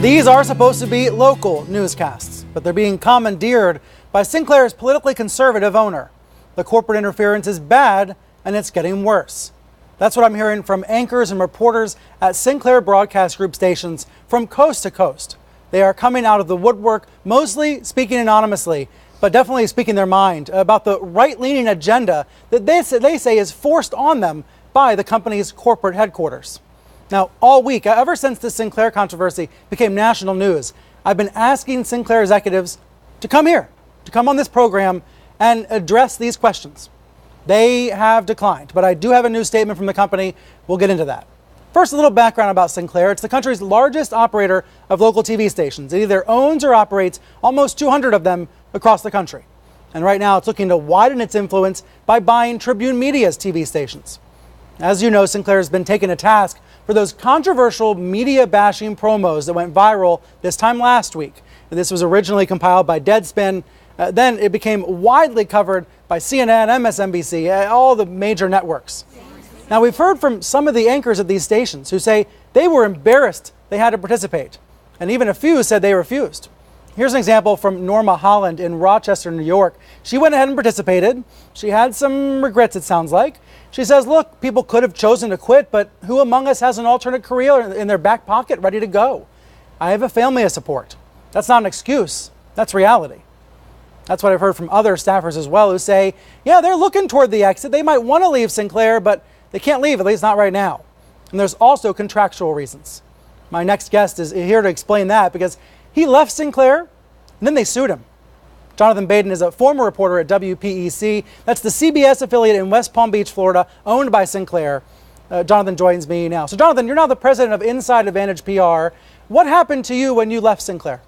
These are supposed to be local newscasts, but they're being commandeered by Sinclair's politically conservative owner. The corporate interference is bad, and it's getting worse. That's what I'm hearing from anchors and reporters at Sinclair Broadcast Group stations from coast to coast. They are coming out of the woodwork, mostly speaking anonymously, but definitely speaking their mind about the right-leaning agenda that they say is forced on them by the company's corporate headquarters. Now, all week, ever since the Sinclair controversy became national news, I've been asking Sinclair executives to come here, to come on this program and address these questions. They have declined, but I do have a new statement from the company. We'll get into that. First, a little background about Sinclair. It's the country's largest operator of local TV stations. It either owns or operates almost 200 of them across the country. And right now, it's looking to widen its influence by buying Tribune Media's TV stations. As you know, Sinclair has been taken to task for those controversial media-bashing promos that went viral this time last week. This was originally compiled by Deadspin. Then it became widely covered by CNN, MSNBC, all the major networks. Now, we've heard from some of the anchors at these stations who say they were embarrassed they had to participate, and even a few said they refused. Here's an example from Norma Holland in Rochester, New York. She went ahead and participated. She had some regrets, it sounds like. She says, look, people could have chosen to quit, but who among us has an alternate career in their back pocket ready to go? I have a family to support. That's not an excuse. That's reality. That's what I've heard from other staffers as well who say, yeah, they're looking toward the exit. They might want to leave Sinclair, but they can't leave, at least not right now. And there's also contractual reasons. My next guest is here to explain that because he left Sinclair and then they sued him. Jonathan Baden is a former reporter at WPEC. That's the CBS affiliate in West Palm Beach, Florida, owned by Sinclair. Jonathan joins me now. So Jonathan, you're now the president of Inside Advantage PR. What happened to you when you left Sinclair?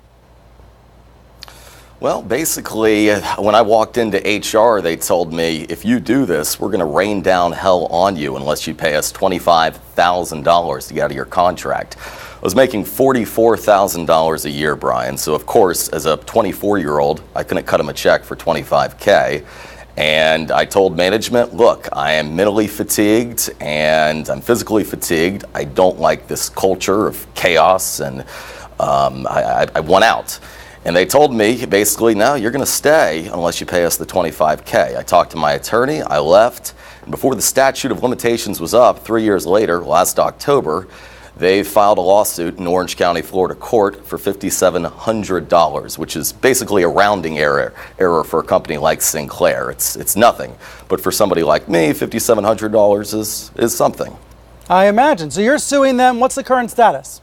Well, basically, when I walked into HR, they told me, if you do this, we're going to rain down hell on you unless you pay us $25,000 to get out of your contract. I was making $44,000 a year, Brian. So, of course, as a 24-year-old, I couldn't cut him a check for $25K. And I told management, look, I am mentally fatigued and I'm physically fatigued. I don't like this culture of chaos, and I want out. And they told me, basically, no, you're going to stay unless you pay us the $25K. I talked to my attorney, I left, and before the statute of limitations was up, 3 years later, last October, they filed a lawsuit in Orange County, Florida court for $5,700, which is basically a rounding error for a company like Sinclair. It's nothing. But for somebody like me, $5,700 is something. I imagine. So you're suing them. What's the current status?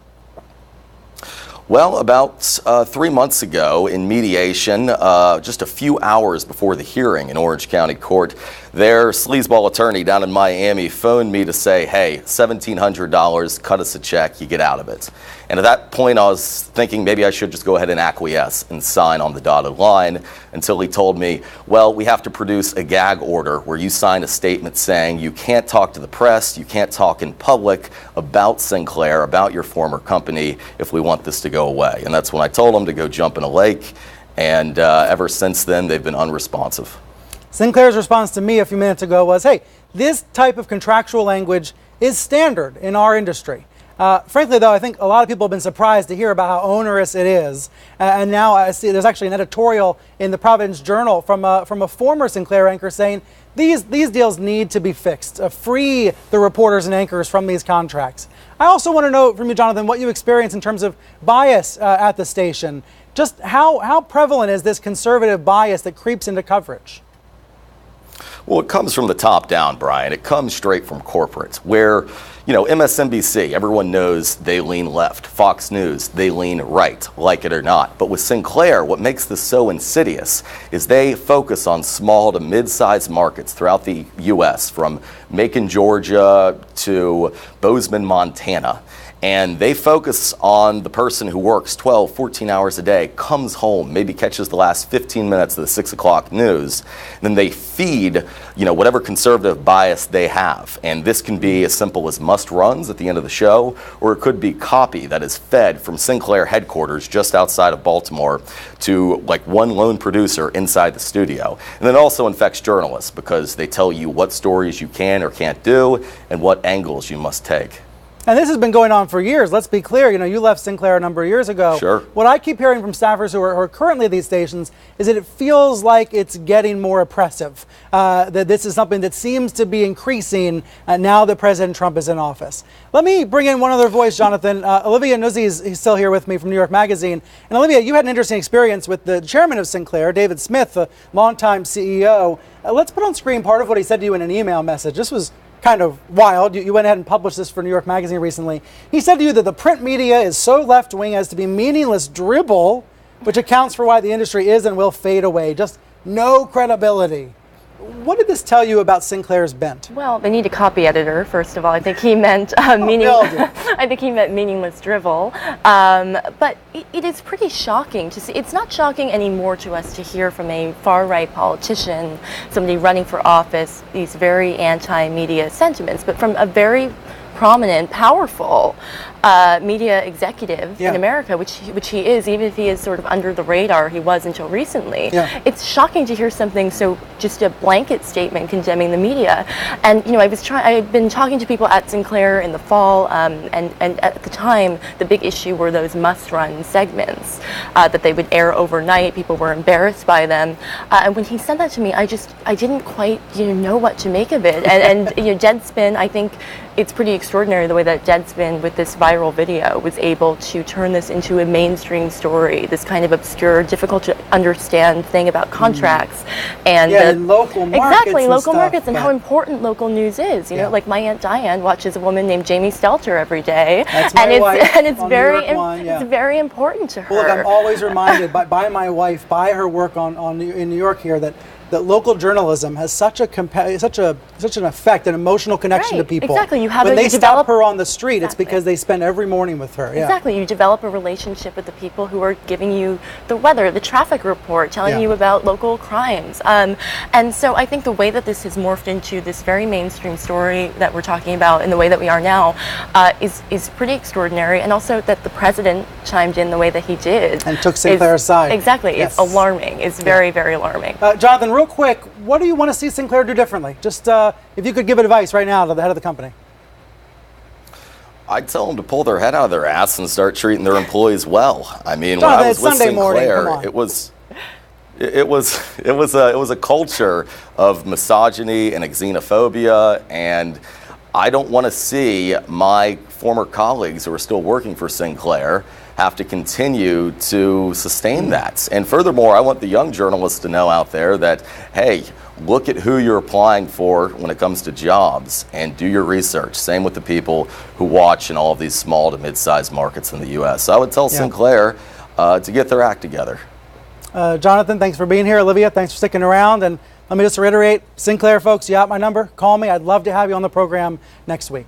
Well, about 3 months ago in mediation, just a few hours before the hearing in Orange County Court, their sleazeball attorney down in Miami phoned me to say, hey, $1,700, cut us a check, you get out of it. And at that point, I was thinking maybe I should just go ahead and acquiesce and sign on the dotted line until he told me, well, we have to produce a gag order where you sign a statement saying you can't talk to the press, you can't talk in public about Sinclair, about your former company if we want this to go away. And that's when I told him to go jump in a lake. And ever since then, they've been unresponsive. Sinclair's response to me a few minutes ago was, hey, this type of contractual language is standard in our industry. Frankly, though, I think a lot of people have been surprised to hear about how onerous it is. And now I see there's actually an editorial in the Providence Journal from a former Sinclair anchor saying these deals need to be fixed, free the reporters and anchors from these contracts. I also want to know from you, Jonathan, what you experience in terms of bias at the station. Just how prevalent is this conservative bias that creeps into coverage? Well, it comes from the top down, Brian. It comes straight from corporate, where, MSNBC, everyone knows they lean left. Fox News, they lean right, like it or not. But with Sinclair, what makes this so insidious is they focus on small to mid-sized markets throughout the U.S., from Macon, Georgia to Bozeman, Montana. And they focus on the person who works 12, 14 hours a day, comes home, maybe catches the last 15 minutes of the 6 o'clock news. And then they feed, whatever conservative bias they have. And this can be as simple as must-runs at the end of the show, or it could be copy that is fed from Sinclair headquarters just outside of Baltimore to like one lone producer inside the studio. And then it also infects journalists because they tell you what stories you can or can't do and what angles you must take. And this has been going on for years. Let's be clear. You know, you left Sinclair a number of years ago. Sure. What I keep hearing from staffers who are currently at these stations is that it feels like it's getting more oppressive. That this is something that seems to be increasing now that President Trump is in office. Let me bring in one other voice, Jonathan. Olivia Nuzzi is still here with me from New York Magazine. And Olivia, you had an interesting experience with the chairman of Sinclair, David Smith, the longtime CEO. Let's put on screen part of what he said to you in an email message. This was kind of wild. You went ahead and published this for New York Magazine recently. He said to you that the print media is so left-wing as to be meaningless dribble, which accounts for why the industry is and will fade away. Just no credibility. What did this tell you about Sinclair's bent? Well, they need a copy editor, first of all. I think he meant I think he meant meaningless drivel. But it is pretty shocking to see. It's not shocking anymore to us to hear from a far-right politician, somebody running for office, these very anti-media sentiments, but from a very prominent, powerful media executive in America, which he is, even if he is sort of under the radar, he was until recently. It's shocking to hear something so just a blanket statement condemning the media. And you know, I've been talking to people at Sinclair in the fall, and at the time, the big issue were those must-run segments that they would air overnight. People were embarrassed by them, and when he said that to me, I didn't quite know what to make of it. And you know, Deadspin, I think it's pretty extraordinary the way that Deadspin, with this viral video, was able to turn this into a mainstream story, this kind of obscure, difficult to understand thing about contracts and local markets. Exactly, local markets and how important local news is. You know, like my Aunt Diane watches a woman named Jamie Stelter every day. That's my wife it's very important to her. Well, look, I'm always reminded by my wife, by her work in New York here, that local journalism has such an effect, an emotional connection to people. Exactly. When they stop her on the street, it's because they spend every morning with her. Exactly. You develop a relationship with the people who are giving you the weather, the traffic report, telling you about local crimes. And so I think the way that this has morphed into this very mainstream story that we're talking about in the way that we are now is pretty extraordinary. And also that the president chimed in the way that he did. And took Sinclair aside. Exactly. It's alarming. It's very, very alarming. Jonathan, real quick, what do you want to see Sinclair do differently? Just if you could give advice right now to the head of the company. I'd tell them to pull their head out of their ass and start treating their employees well. I mean, Jonathan, when I was with Sunday Sinclair, morning, it was a culture of misogyny and xenophobia, and I don't want to see my former colleagues who are still working for Sinclair have to continue to sustain that. And furthermore, I want the young journalists to know out there that, hey, look at who you're applying for when it comes to jobs and do your research. Same with the people who watch in all of these small to mid-sized markets in the U.S. So I would tell Sinclair to get their act together. Jonathan, thanks for being here. Olivia, thanks for sticking around. And let me just reiterate, Sinclair folks, you got my number. Call me. I'd love to have you on the program next week.